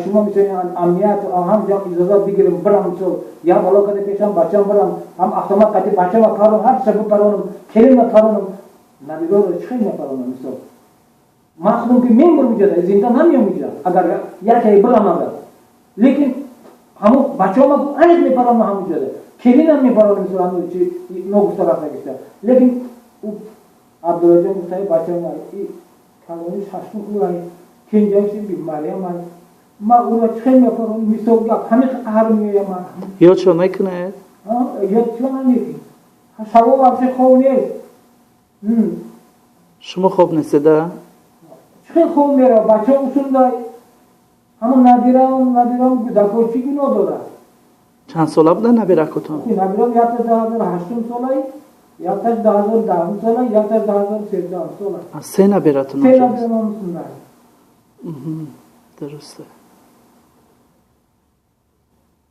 شما میتونید امنیت هم جا اجازه بگیریم برم تو یا ملاقات پیشم بچه‌ام برم هم احتمال قطعی بچه‌م پرون هر سبب پرونم کلمه پرونم نبیگو چه نپرونم مثلا مخدوم که میمر میجاده زندان نمیام میجاده اگر یکی برم اگر لیکن همو بچه‌ام انیق میپرونم هم میجاده کلمه میپرونم مثلا همون چی نگفته رفته گشته لیکن عبدالله جان گفته بچه‌م این کلمه‌اش هستم اولای کنجایش بیماری ما اون رو چه می‌کنم می‌سوزم همه قهر می‌آیم یاد شو میکنه یاد شو نمی‌کنه شما وقتی خوب نیست شما خوب نیسته چه خوب میره بچه اصول داری همون نبیرم دکوچی گناه داره چند ساله بوده نبیره کتون نبیرم یا تا 2008 ساله یا تا 2010 ساله یا تا 2013 ساله سه نبیرتون سه نبیرم هم سنده درسته